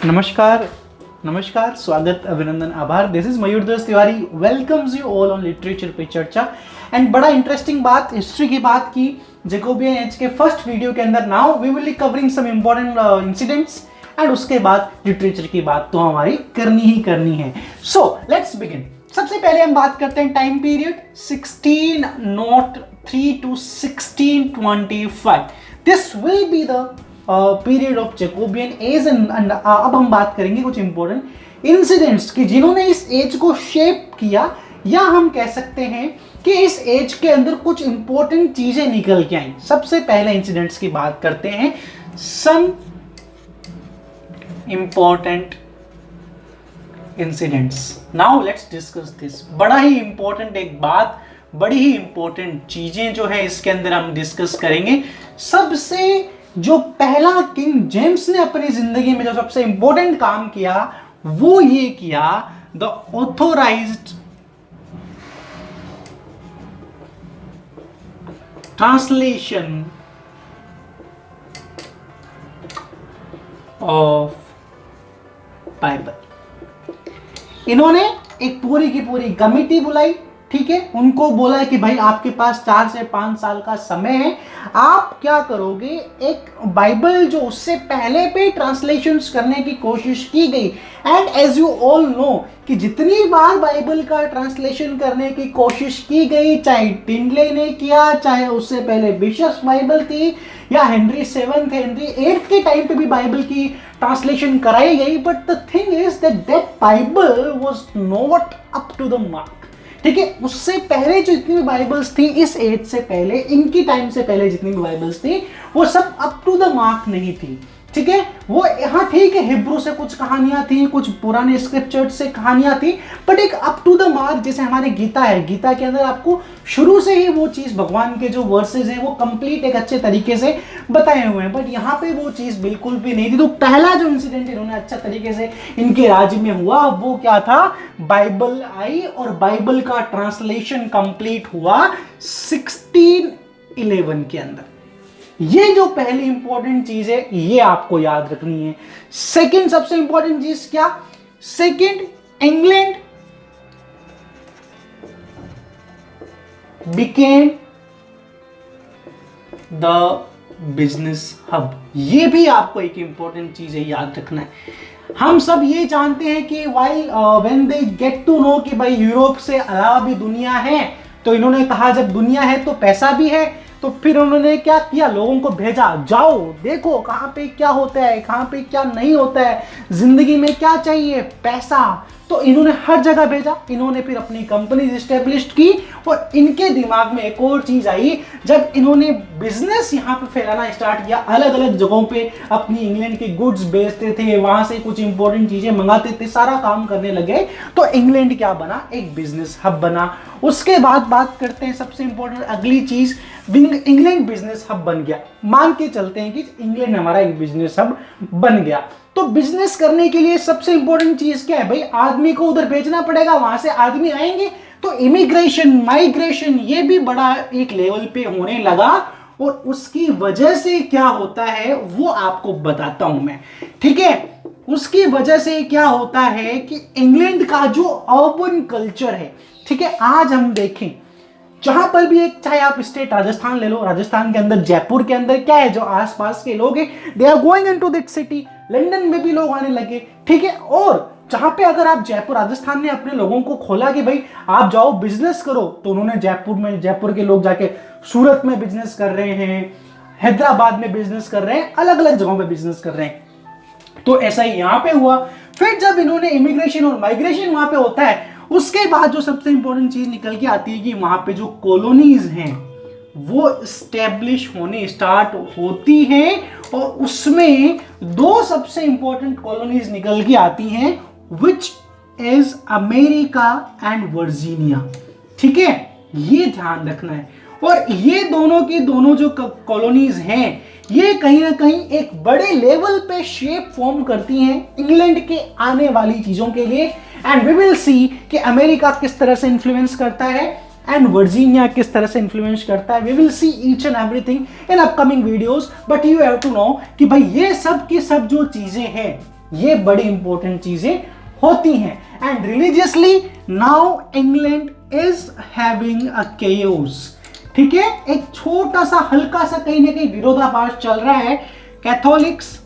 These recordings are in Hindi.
नमस्कार नमस्कार, स्वागत, अभिनंदन, आभार। This is Mayur Das Tiwari, welcomes you all on literature पे चर्चा। एंड बड़ा इंटरेस्टिंग बात, हिस्ट्री की बात की जैकोबियन एज के फर्स्ट वीडियो के अंदर। Now we will be covering some important incidents and उसके बाद लिटरेचर की बात तो हमारी करनी ही करनी है। So let's begin. सबसे पहले हम बात करते हैं time period 1603 to 1625। This will be the period of Jacobean age. And अब हम बात करेंगे कुछ इंपॉर्टेंट इंसिडेंट्स की जिन्होंने इस एज को शेप किया, या हम कह सकते हैं कि इस एज के अंदर कुछ इंपॉर्टेंट चीजें निकल के आई। सबसे पहले इंसिडेंट्स की बात करते हैं, some important incidents. Now let's discuss this. बड़ा ही इंपॉर्टेंट एक बात, बड़ी ही इंपॉर्टेंट चीजें जो है इसके अंदर हम डिस्कस करेंगे। सबसे जो पहला किंग जेम्स ने अपनी जिंदगी में जो सबसे इंपॉर्टेंट काम किया वो ये किया, the authorised translation of Bible. इन्होंने एक पूरी की पूरी कमिटी बुलाई, ठीक है, उनको बोला कि भाई आपके पास 4 से 5 साल का समय है, आप क्या करोगे, एक बाइबल जो उससे पहले पे ट्रांसलेशंस करने की कोशिश की गई। And as you all know कि जितनी बार बाइबल का ट्रांसलेशन करने की कोशिश की गई, चाहे टिंडले ने किया, चाहे उससे पहले बिशप्स बाइबल थी, या हेनरी 7th हेनरी 8th के टाइम पे भी बाइबल की ट्रांसलेशन कराई गई, but the thing is that Bible was not up to the mark. ठीक है, उससे पहले जो जितनी भी बाइबल्स थी, इस एज से पहले, इनकी टाइम से पहले जितनी भी बाइबल्स थी, वो सब अप टू द मार्क नहीं थी। ठीक है, वो यहाँ ठीक है, हिब्रू से कुछ कहानियां थी, कुछ पुराने स्क्रिप्चर्स से कहानियां थी, बट एक अप टू द मार्क, जैसे हमारे गीता है, गीता के अंदर आपको शुरू से ही वो चीज, भगवान के जो वर्सेस हैं वो कंप्लीट एक अच्छे तरीके से बताए हुए हैं, बट यहाँ पे वो चीज बिल्कुल भी नहीं थी। तो पहला जो इंसिडेंट इन्होंने अच्छा तरीके से इनके राज्य में हुआ वो क्या था, बाइबल आई और बाइबल का ट्रांसलेशन कंप्लीट हुआ 1611 के अंदर। ये जो पहली इंपॉर्टेंट चीज है ये आपको याद रखनी है। सेकंड सबसे इंपॉर्टेंट चीज क्या, second, England became the business hub. ये भी आपको एक इंपॉर्टेंट चीज है, याद रखना है। हम सब ये जानते हैं कि while when they get to know कि भाई यूरोप से अलावा भी दुनिया है, तो इन्होंने कहा जब दुनिया है तो पैसा भी है, तो फिर उन्होंने क्या किया, लोगों को भेजा, जाओ देखो कहाँ पे क्या होता है, कहाँ पे क्या नहीं होता है, जिंदगी में क्या चाहिए, पैसा। तो इन्होंने हर जगह भेजा। इन्होंने फिर अपनी कंपनी एस्टेब्लिश की, और इनके दिमाग में एक और चीज आई, जब इन्होंने बिजनेस यहाँ पे फैलाना स्टार्ट किया, अलग अलग जगहों पे अपनी इंग्लैंड के गुड्स बेचते थे, वहां से कुछ इंपॉर्टेंट चीजें मंगाते थे, सारा काम करने लगे, तो इंग्लैंड क्या बना, एक बिजनेस हब बना। उसके बाद बात करते हैं सबसे इंपॉर्टेंट अगली चीज, इंग्लैंड बिजनेस हब बन गया। मान के चलते हैं कि इंग्लैंड हमारा एक बिजनेस हब बन गया, तो बिजनेस करने के लिए सबसे इंपॉर्टेंट चीज क्या है भाई, आदमी को उधर भेजना पड़ेगा, वहां से आदमी आएंगे, तो इमिग्रेशन, माइग्रेशन, ये भी बड़ा एक लेवल पे होने लगा। और उसकी वजह से क्या होता है वो आपको बताता हूं मैं, ठीक है। उसकी वजह से क्या होता है कि इंग्लैंड का जो अर्बन कल्चर है, ठीक है, आज हम देखें जहां पर भी एक, चाहे आप स्टेट राजस्थान ले लो, राजस्थान के अंदर, जयपुर के अंदर क्या है, जो आसपास के लोग हैं they are going into that city. London में भी लोग आने लगे, ठीक है। और जहां पे अगर आप जयपुर, राजस्थान ने अपने लोगों को खोला कि भाई आप जाओ बिजनेस करो, तो उन्होंने जयपुर के लोग जाके सूरत में बिजनेस कर रहे हैं, हैदराबाद में बिजनेस कर रहे हैं, अलग अलग जगहों पे बिजनेस कर रहे हैं। तो ऐसा ही यहां पे हुआ। फिर जब इन्होंने इमिग्रेशन और माइग्रेशन वहां पे होता है, उसके बाद जो सबसे इंपॉर्टेंट चीज निकल के आती है कि वहां पे जो कॉलोनीज हैं वो स्टैब्लिश होने स्टार्ट होती हैं, और उसमें 2 सबसे इंपॉर्टेंट कॉलोनीज निकल के आती हैं, which is America and Virginia. ठीक है, ये ध्यान रखना है। और ये दोनों की दोनों जो कॉलोनीज हैं, ये कहीं ना कहीं एक बड़े लेवल पे शेप फॉर्म करती हैं इंग्लैंड के आने वाली चीजों के लिए। एंड वी विल सी कि अमेरिका किस तरह से इन्फ्लुएंस करता है एंड वर्जीनिया किस तरह से इन्फ्लुएंस करता है। We will see each and everything in upcoming videos, but you have to know कि भाई ये सब की सब जो चीजें हैं ये बड़ी इंपॉर्टेंट चीजें होती हैं। And religiously now England is having a chaos, ठीक है, एक छोटा सा हल्का सा कहीं ना कहीं विरोधाभास चल रहा है कैथोलिक्स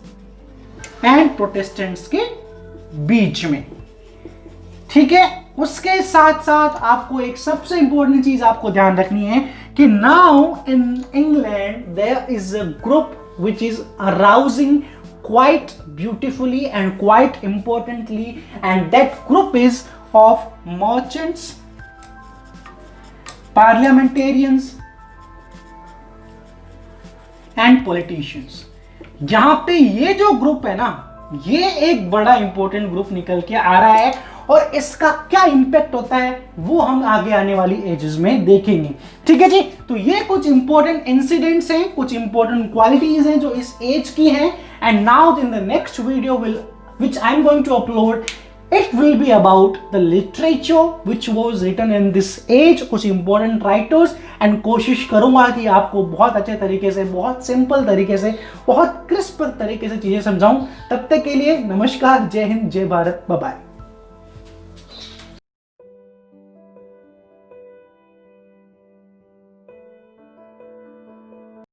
एंड प्रोटेस्टेंट्स के बीच में, ठीक है। उसके साथ साथ आपको एक सबसे इंपॉर्टेंट चीज आपको ध्यान रखनी है कि now in England there is a group which is arousing quite beautifully and quite importantly, and that group is of merchants, parliamentarians and politicians। यहां पे ये जो ग्रुप है ना, ये एक बड़ा इंपॉर्टेंट ग्रुप निकल के आ रहा है, और इसका क्या इंपैक्ट होता है वो हम आगे आने वाली एजेस में देखेंगे, ठीक है जी। तो ये कुछ इंपॉर्टेंट इंसिडेंट्स हैं, कुछ इंपॉर्टेंट क्वालिटीज हैं जो इस एज की हैं। And now in the next video which I am going to upload, it will be about the literature which was written in this age, कुछ इंपॉर्टेंट राइटर्स, एंड कोशिश करूंगा कि आपको बहुत अच्छे तरीके से, बहुत सिंपल तरीके से, बहुत क्रिस्प तरीके से चीजें समझाऊं। तब तक के लिए नमस्कार, जय हिंद, जय भारत, बाय बाय।